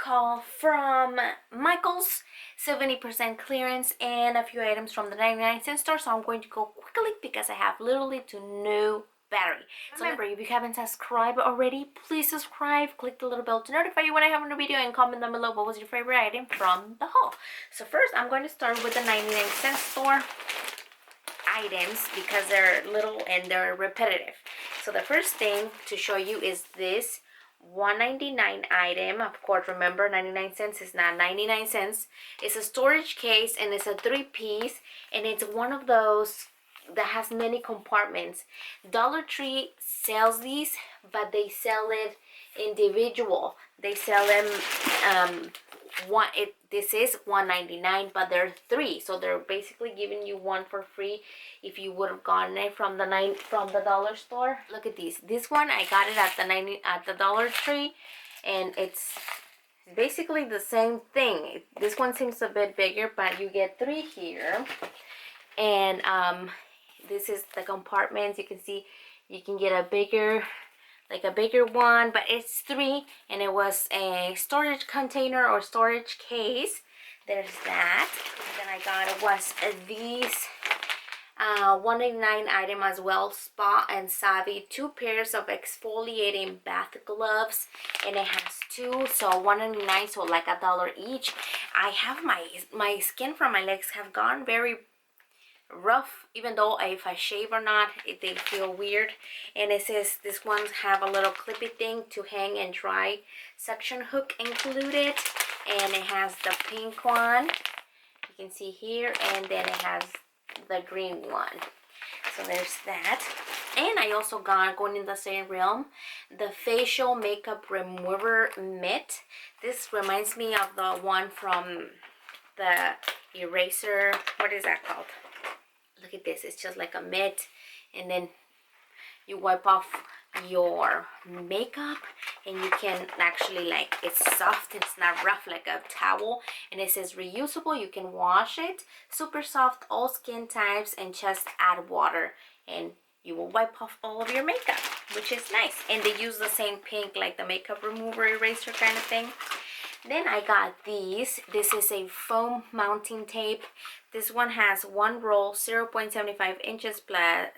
haul from Michael's, 70% clearance, and a few items from the 99-cent store. So I'm going to go quickly because I have literally to no battery. So remember, if you haven't subscribed already, please subscribe, click the little bell to notify you when I have a new video, and comment down below what was your favorite item from the haul. So first I'm going to start with the 99-cent store items because they're little and they're repetitive. So the first thing to show you is this $1.99 item. Of course, remember 99 cents is not 99 cents. It's a storage case and it's a 3-piece, and it's one of those that has many compartments. Dollar Tree sells these, but they sell it individual. They sell them this is $1.99, but there are 3, so they're basically giving you one for free if you would have gotten it from the dollar store. Look at these. This one I got it at the Dollar Tree, and it's basically the same thing. This one seems a bit bigger, but you get 3 here, and this is the compartments. You can see you can get a bigger one, but it's 3, and it was a storage container or storage case. There's that. And then I got was these $1.99 item as well, Spa and Savvy 2 pairs of exfoliating bath gloves, and it has 2, so $1.99, so like $1 each. I have my skin from my legs have gone very rough, even though if I shave or not, they feel weird. And it says this ones have a little clippy thing to hang and dry suction hook included, and it has the pink one you can see here, and then it has the green one. So there's that. And I also got, going in the same realm, the facial makeup remover Mitt. This reminds me of the one from the eraser, what is that called? Look at this. It's just like a mitt, and then you wipe off your makeup, and you can actually, like, it's soft, it's not rough like a towel, and it says reusable. You can wash it, super soft, all skin types, and just add water and you will wipe off all of your makeup, which is nice. And they use the same pink like the makeup remover eraser kind of thing. Then I got these. This is a foam mounting tape. This one has 1 roll, 0.75 inches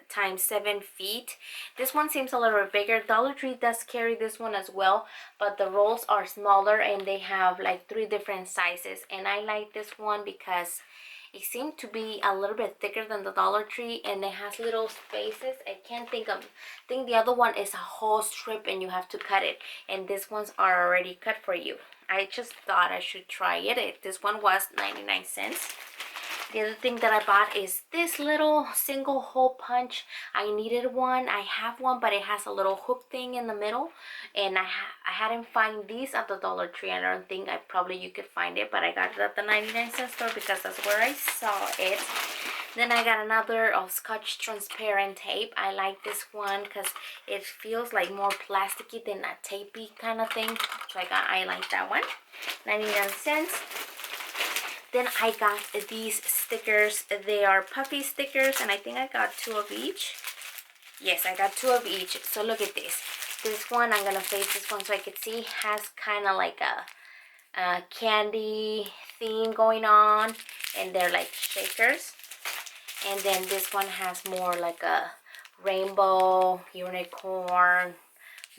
times 7 feet. This one seems a little bigger. Dollar Tree does carry this one as well, but the rolls are smaller and they have like 3 different sizes. And I like this one because it seemed to be a little bit thicker than the Dollar Tree, and it has little spaces. I think the other one is a whole strip and you have to cut it, and these ones are already cut for you. I just thought I should try it. This one was 99 cents. The other thing that I bought is this little single hole punch. I needed one. I have one, but it has a little hook thing in the middle, and I hadn't find these at the Dollar Tree. I don't think you could find it, but I got it at the 99-cent store because that's where I saw it. Then I got another of Scotch transparent tape. I like this one because it feels like more plasticky than a tapey kind of thing. So I like that one. 99 cents. Then I got these stickers. They are puffy stickers, and I think I got 2 of each. Yes, I got 2 of each. So look at this. This one, I'm going to face this one so I can see, has kind of like a candy theme going on, and they're like shakers. And then this one has more like a rainbow, unicorn,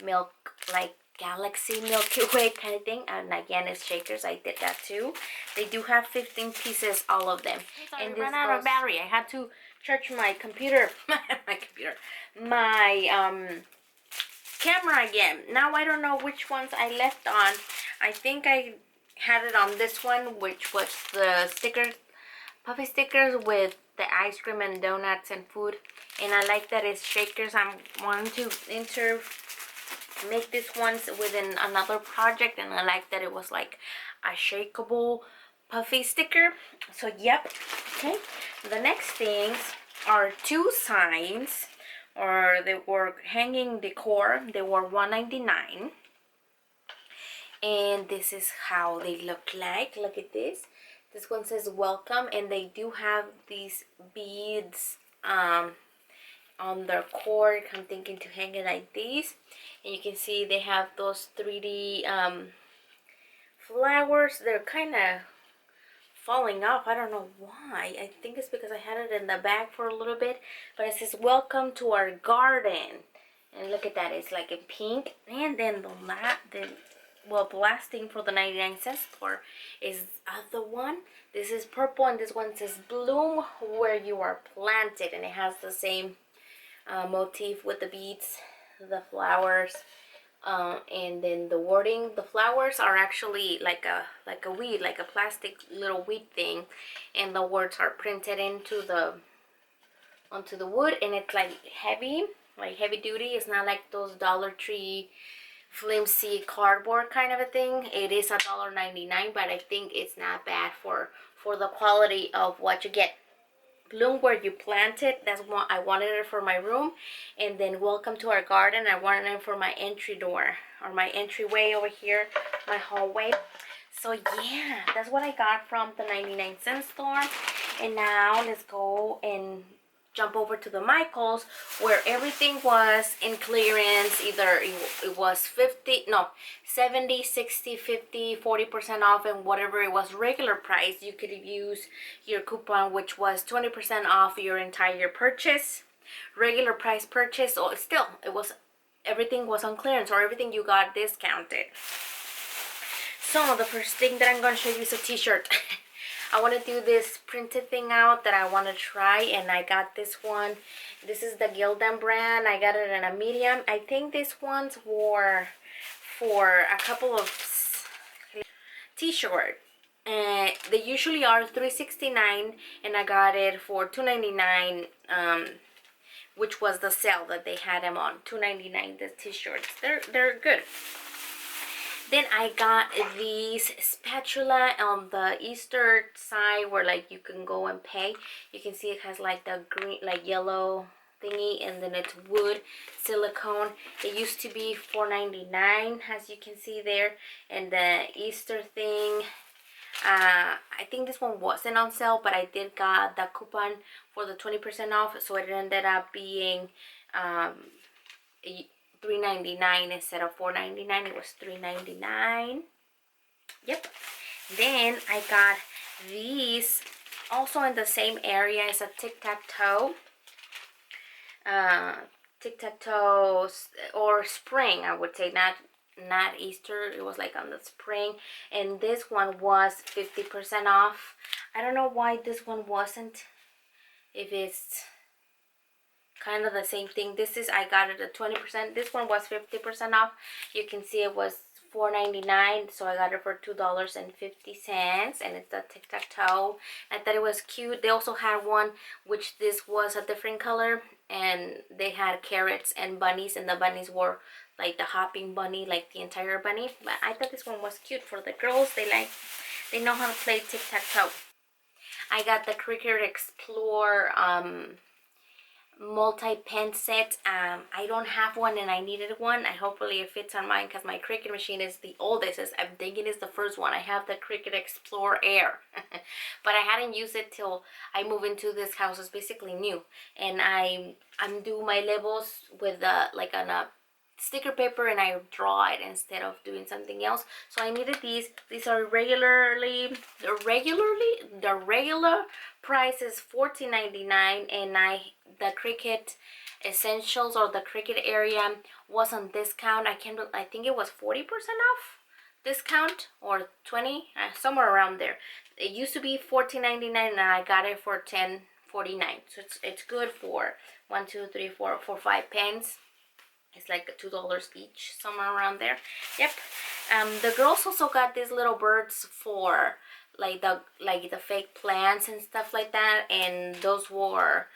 milk, like galaxy Milky Way kind of thing. And again, it's shakers. I did that too. They do have 15 pieces, all of them. And ran out of battery. I had to charge my computer, my camera again. Now I don't know which ones I left on. I think I had it on this one, which was the stickers, puffy stickers with the ice cream and donuts and food. And I like that it's shakers. I'm wanting to make this ones within another project, and I like that it was like a shakeable puffy sticker. So yep. Okay, the next things are 2 signs, or they were hanging decor. They were $1.99, and this is how they look like. Look at this. This one says welcome, and they do have these beads on their cord. I'm thinking to hang it like these, and you can see they have those 3D flowers. They're kind of falling off. I don't know why. I think it's because I had it in the bag for a little bit. But it says, welcome to our garden. And look at that. It's like in pink. And then the last thing for the 99-cent store is the one. This is purple, and this one says bloom where you are planted. And it has the same motif with the beads, the flowers. And then the wording, the flowers are actually like a weed, like a plastic little weed thing, and the words are printed onto the wood, and it's like heavy duty. It's not like those Dollar Tree flimsy cardboard kind of a thing. It is $1.99, but I think it's not bad for the quality of what you get. Bloom where you plant it. That's what I wanted it for my room. And then welcome to our garden. I wanted it for my entry door, or my entryway over here, my hallway. So yeah, that's what I got from the 99-cent store. And now let's go and jump over to the Michaels, where everything was in clearance. Either it was 70, 60, 50, 40% off, and whatever it was regular price, you could use your coupon, which was 20% off your entire purchase. Regular price purchase, or still everything was on clearance, or everything you got discounted. So the first thing that I'm going to show you is a t-shirt. I want to do this printed thing out that I want to try, and I got this one. This is the Gildan brand. I got it in a medium. I think this one's for a couple of t-shirts. They usually are $3.69, and I got it for $2.99, which was the sale that they had them on. $2.99 the t-shirts. They're good. Then I got these spatula on the Easter side, where like you can go and pay. You can see it has like the green, like yellow thingy, and then it's wood silicone. It used to be $4.99, as you can see there. And the Easter thing, I think this one wasn't on sale, but I did got the coupon for the 20% off, so it ended up being $3.99 instead of $4.99. It was $3.99. Yep. Then I got these also in the same area. It's a tic-tac-toe. Tic-tac-toe or spring, I would say, not Easter. It was like on the spring, and this one was 50% off. I don't know why this one wasn't, if it's kind of the same thing. I got it at 20%. This one was 50% off. You can see it was $4.99, so I got it for $2.50, and it's the tic-tac-toe. I thought it was cute. They also had one which this was a different color, and they had carrots and bunnies, and the bunnies were like the hopping bunny, like the entire bunny. But I thought this one was cute for the girls. They know how to play tic-tac-toe. I got the Cricut Explore multi-pen set. I don't have one, and I needed one. Hopefully it fits on mine, because my Cricut machine is the oldest. I'm thinking it's the first one. I have the Cricut Explore Air but I hadn't used it till I move into this house. It's basically new, and I'm doing my labels with like on a sticker paper, and I draw it instead of doing something else. So I needed these. These are the regular price is $14.99, and the Cricut Essentials, or the Cricut area, was on discount. I think it was 40% off discount, or 20, somewhere around there. It used to be $14.99, and I got it for $10.49. So it's good for 1, 2, 3, 4, 5 pens. It's like $2 each, somewhere around there. Yep. The girls also got these little birds for like the fake plants and stuff like that, and those were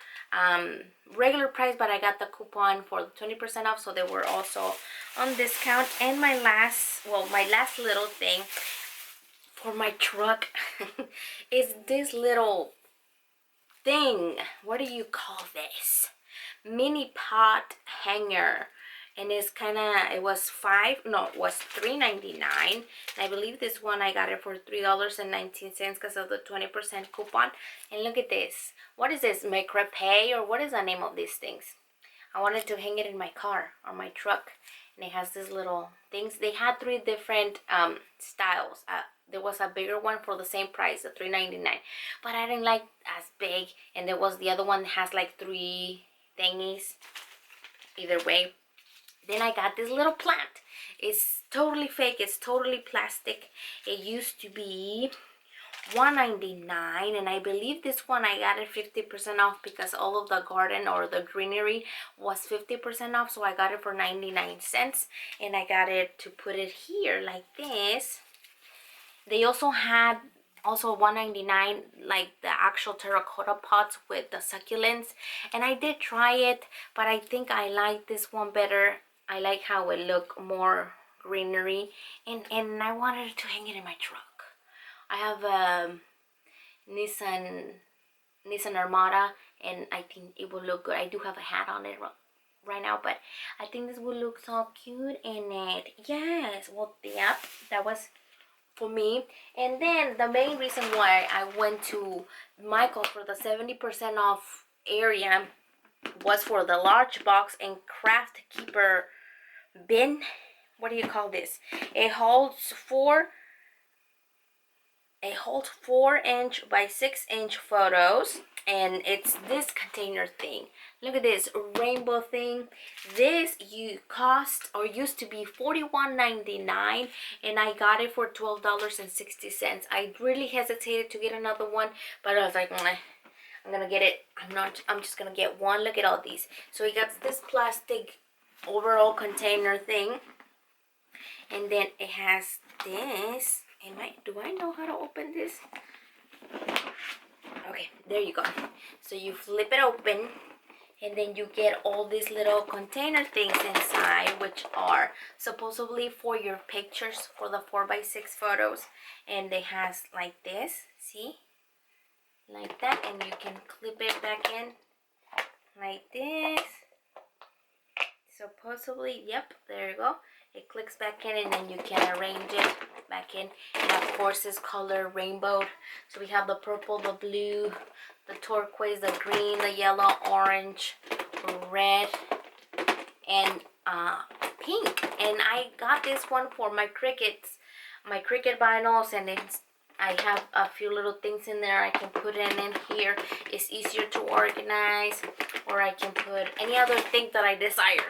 regular price, but I got the coupon for the 20% off, so they were also on discount. And my last little thing for my truck is this little thing. What do you call this? Mini pot hanger. And it's it was $3.99. I believe this one I got it for $3.19 because of the 20% coupon. And look at this. What is this? Micro pay, or what is the name of these things? I wanted to hang it in my car or my truck. And it has these little things. They had 3 different styles. There was a bigger one for the same price, the $3.99, but I didn't like as big. And there was the other one that has like 3 thingies. Either way, then I got this little plant. It's totally fake. It's totally plastic. It used to be $1.99, and I believe this one I got it 50% off because all of the garden or the greenery was 50% off, so I got it for 99 cents. And I got it to put it here like this. They also had $1.99 like the actual terracotta pots with the succulents, and I did try it, but I think I like this one better. I like how it looked more greenery, and I wanted to hang it in my truck. I have a Nissan Armada, and I think it will look good. I do have a hat on it right now, but I think this will look so cute in it. Yes, well, yeah, that was for me. And then the main reason why I went to Michael's for the 70% off area was for the large box and craft keeper bin. What do you call this? It holds 4-inch by 6-inch photos, and it's this container thing. Look at this rainbow thing. This used to be $41.99, and I got it for $12.60. I really hesitated to get another one, but I was like, I'm gonna get it. I'm just gonna get one. Look at all these. So we got this plastic overall container thing, and then it has this. Do I know how to open this? Okay, there you go. So you flip it open, and then you get all these little container things inside, which are supposedly for your pictures, for the 4x6 photos. And it has like this, see? Like that, and you can clip it back in like this. Supposedly, yep, there you go. It clicks back in, and then you can arrange it back in. And of course, it's color rainbowed. So we have the purple, the blue, the turquoise, the green, the yellow, orange, red, and pink. And I got this one for my cricket vinyls, and I have a few little things in there I can put in here. It's easier to organize, or I can put any other thing that I desire.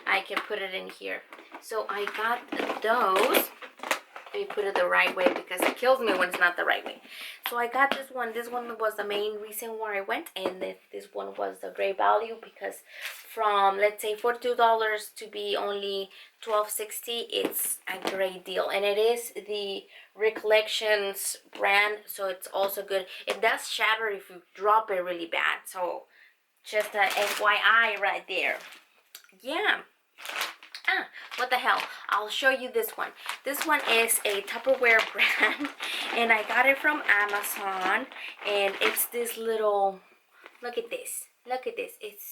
I can put it in here. So I got those. Let me put it the right way because it kills me when it's not the right way. So I got this one. This one was the main reason why I went, and this one was the great value because from, let's say, $42 to be only $12.60, it's a great deal. And it is the Recollections brand, so it's also good. It does shatter if you drop it really bad, so just a FYI right there. Yeah. What the hell? I'll show you this one. This one is a Tupperware brand, and I got it from Amazon, and it's this little, look at this. Look at this. It's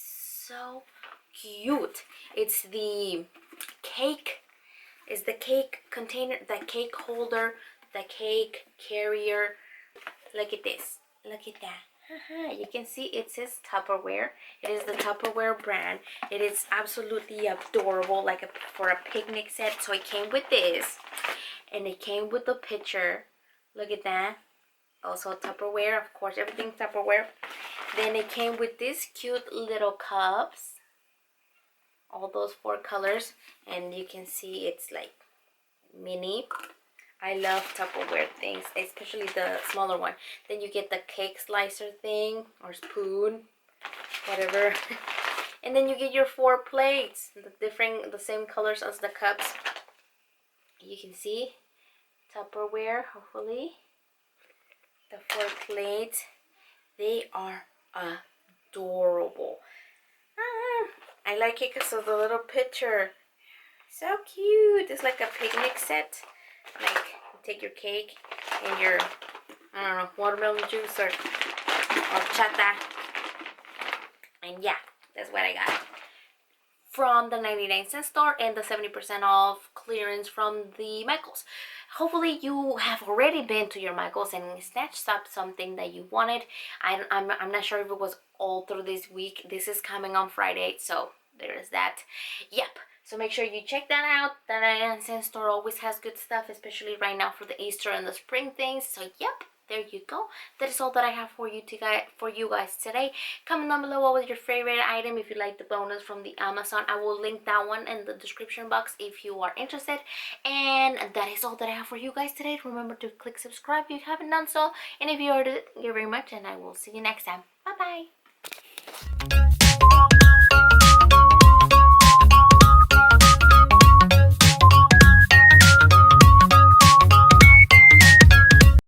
so cute. It's the cake. It's the cake container, the cake holder, the cake carrier. Look at this. Look at that. You can see it says Tupperware. It is the Tupperware brand. It is absolutely adorable, like for a picnic set. So it came with this, and it came with the picture. Look at that. Also Tupperware, of course, everything's Tupperware. Then it came with these cute little cups. All those 4 colors, and you can see it's like mini. I love Tupperware things, especially the smaller one. Then you get the cake slicer thing or spoon, whatever. And then you get your 4 plates, the same colors as the cups. You can see Tupperware, hopefully. The 4 plates, they are adorable. I like it because of the little picture. So cute. It's like a picnic set. Like, you take your cake and your, I don't know, watermelon juice or horchata. And yeah, that's what I got from the 99-cent store and the 70% off clearance from the Michael's. hopefully you have already been to your Michaels and snatched up something that you wanted. I'm not sure if it was all through this week. This is coming on Friday, so there is that. Yep. So make sure you check that out. The Nena store always has good stuff, especially right now for the Easter and the spring things. So yep, there you go. That is all that I have for you guys today. Comment down below what was your favorite item. If you like the bonus from the Amazon, I will link that one in the description box if you are interested. And that is all that I have for you guys today. Remember to click subscribe if you haven't done so. And if you already did, thank you very much, and I will see you next time. Bye bye.